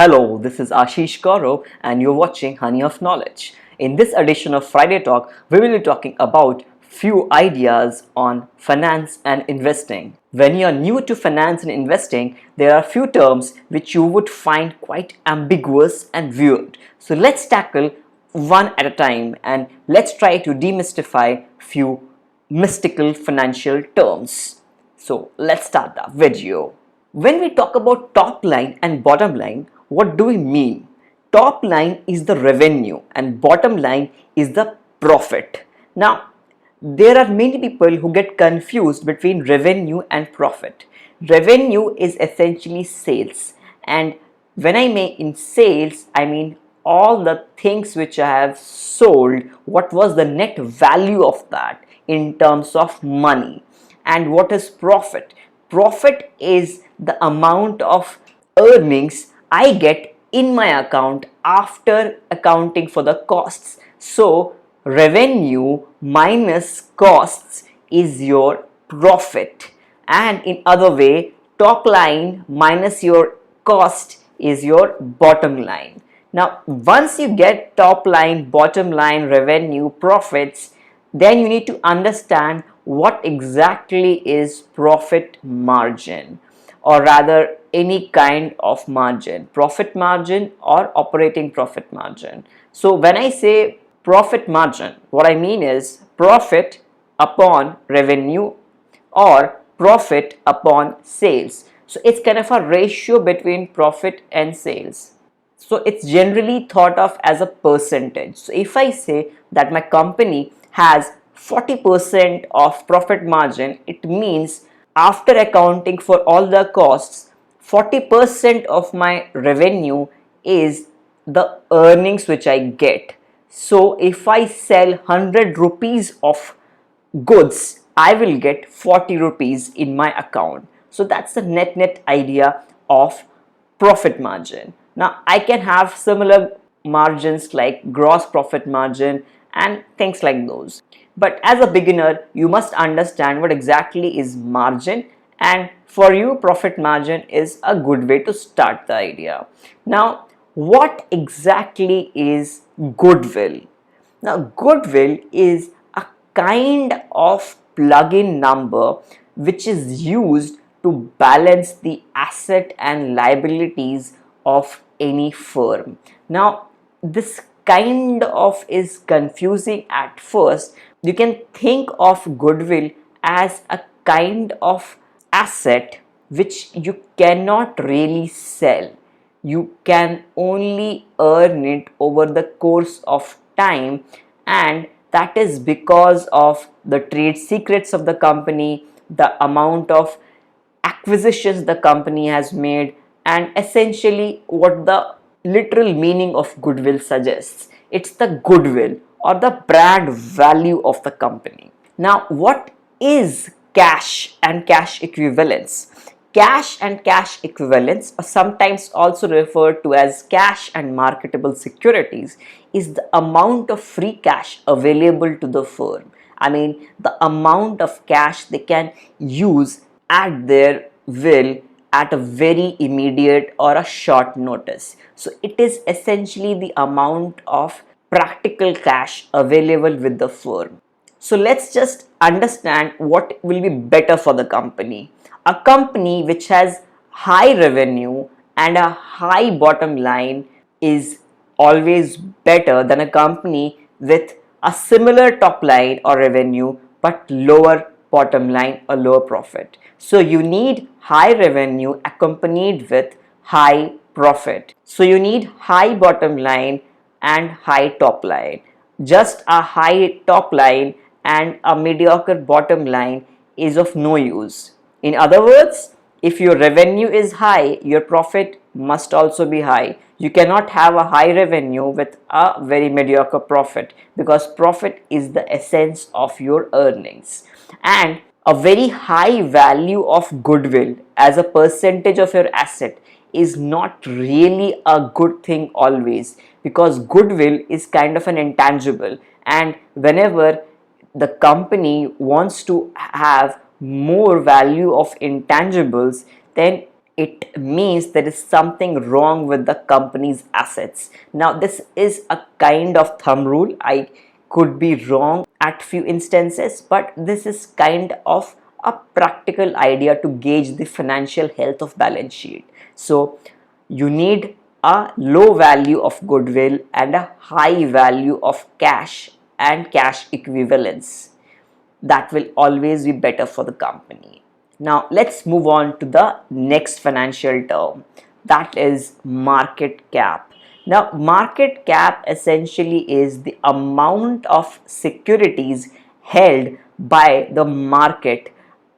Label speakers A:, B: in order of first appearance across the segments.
A: Hello, this is Ashish Gaurav and you're watching Honey of Knowledge. In this edition of Friday Talk, we will be talking about few ideas on finance and investing. When you're new to finance and investing, there are few terms which you would find quite ambiguous and weird. So let's tackle one at a time and let's try to demystify few mystical financial terms. So let's start the video. When we talk about top line and bottom line, what do we mean? Top line is the revenue and bottom line is the profit. Now, there are many people who get confused between revenue and profit. Revenue is essentially sales, and when I mean in sales, I mean all the things which I have sold, what was the net value of that in terms of money. And what is profit? Profit is the amount of earnings I get in my account after accounting for the costs. So revenue minus costs is your profit, and in other way, top line minus your cost is your bottom line. Now once you get top line, bottom line, revenue, profits, then you need to understand what exactly is profit margin, or rather any kind of margin, profit margin or operating profit margin. So when I say profit margin, what I mean is profit upon revenue or profit upon sales. So it's kind of a ratio between profit and sales. So it's generally thought of as a percentage. So if I say that my company has 40% of profit margin, it means after accounting for all the costs, 40% of my revenue is the earnings which I get. So if I sell 100 rupees of goods, I will get 40 rupees in my account. So that's the net idea of profit margin. Now I can have similar margins like gross profit margin and things like those. But as a beginner, you must understand what exactly is margin, and for you, profit margin is a good way to start the idea. Now, what exactly is goodwill? Now, goodwill is a kind of plug-in number which is used to balance the asset and liabilities of any firm. Now, this kind of is confusing at first. You can think of goodwill as a kind of asset which you cannot really sell. You can only earn it over the course of time, and that is because of the trade secrets of the company, the amount of acquisitions the company has made, and essentially what the literal meaning of goodwill suggests. It's the goodwill or the brand value of the company. Now, what is cash and cash equivalents? Cash and cash equivalents, or sometimes also referred to as cash and marketable securities, is the amount of free cash available to the firm. I mean, the amount of cash they can use at their will at a very immediate or a short notice. So it is essentially the amount of practical cash available with the firm. So let's just understand what will be better for the company. A company which has high revenue and a high bottom line is always better than a company with a similar top line or revenue but lower bottom line or lower profit. So you need high revenue accompanied with high profit. So you need high bottom line and high top line. Just a high top line and a mediocre bottom line is of no use. In other words, if your revenue is high, your profit must also be high. You cannot have a high revenue with a very mediocre profit, because profit is the essence of your earnings. And a very high value of goodwill as a percentage of your asset is not really a good thing always, because goodwill is kind of an intangible, and whenever the company wants to have more value of intangibles, then it means there is something wrong with the company's assets. Now, this is a kind of thumb rule. I could be wrong at few instances, but this is kind of a practical idea to gauge the financial health of balance sheet. So you need a low value of goodwill and a high value of cash and cash equivalents. That will always be better for the company. Now let's move on to the next financial term, that is market cap. Now market cap essentially is the amount of securities held by the market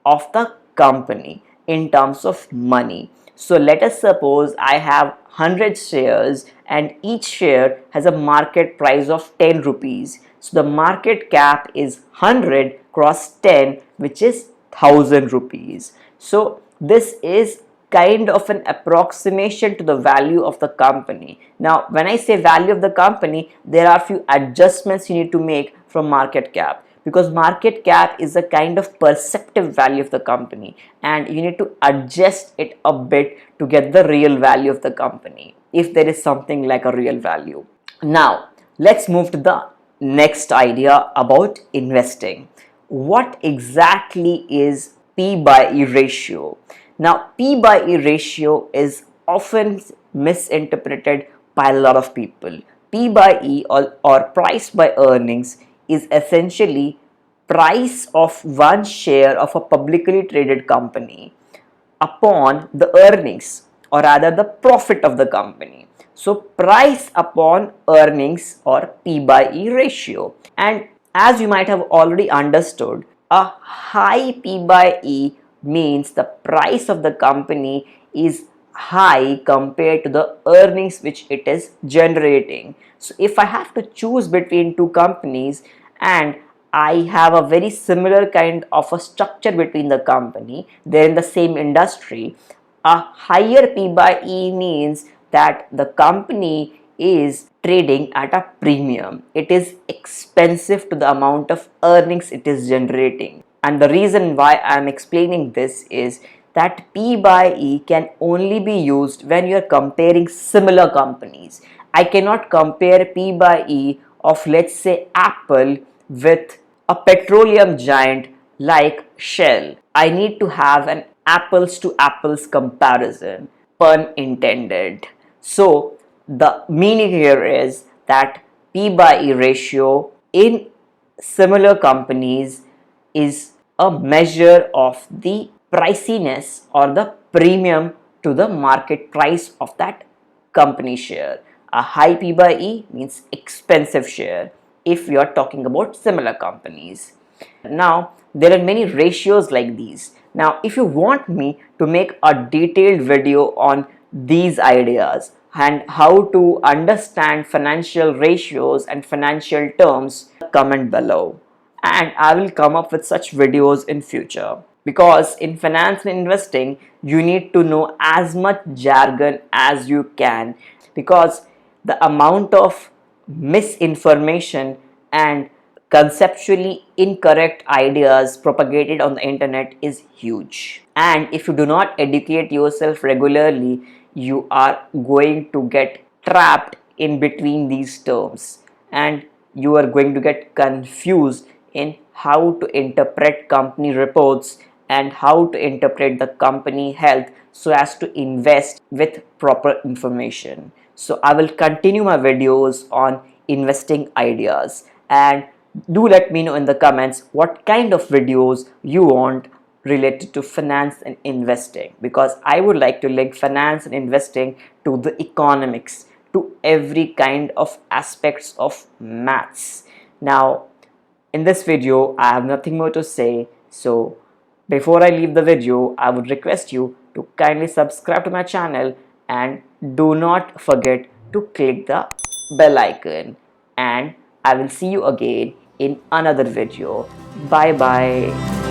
A: of the company in terms of money. So let us suppose I have 100 shares and each share has a market price of 10 rupees. So the market cap is 100 cross 10, which is 1000 rupees. So this is kind of an approximation to the value of the company. Now when I say value of the company, there are few adjustments you need to make from market cap, because market cap is a kind of perceptive value of the company and you need to adjust it a bit to get the real value of the company, if there is something like a real value. Now let's move to the next idea about investing. What exactly is P by E ratio? Now P by E ratio is often misinterpreted by a lot of people. P by E or price by earnings is essentially price of one share of a publicly traded company upon the earnings, or rather the profit of the company. So price upon earnings, or P by E ratio. And as you might have already understood, a high P by E means the price of the company is high compared to the earnings which it is generating. So if I have to choose between two companies and I have a very similar kind of a structure between the company, they're in the same industry, a higher P by E means that the company is trading at a premium. It is expensive to the amount of earnings it is generating. And the reason why I am explaining this is that P by E can only be used when you are comparing similar companies. I cannot compare P by E of, let's say, Apple with a petroleum giant like Shell. I need to have an apples to apples comparison, pun intended. So the meaning here is that P by E ratio in similar companies is a measure of the priciness or the premium to the market price of that company share. A high P by E means expensive share if you are talking about similar companies. Now there are many ratios like these. Now if you want me to make a detailed video on these ideas and how to understand financial ratios and financial terms, comment below, and I will come up with such videos in future. Because in finance and investing, you need to know as much jargon as you can, because the amount of misinformation and conceptually incorrect ideas propagated on the internet is huge. And if you do not educate yourself regularly, you are going to get trapped in between these terms and you are going to get confused in how to interpret company reports and how to interpret the company health so as to invest with proper information. So I will continue my videos on investing ideas, and do let me know in the comments what kind of videos you want related to finance and investing, because I would like to link finance and investing to the economics, to every kind of aspects of maths. Now in this video I have nothing more to say, so before I leave the video I would request you to kindly subscribe to my channel and do not forget to click the bell icon, and I will see you again in another video. Bye bye.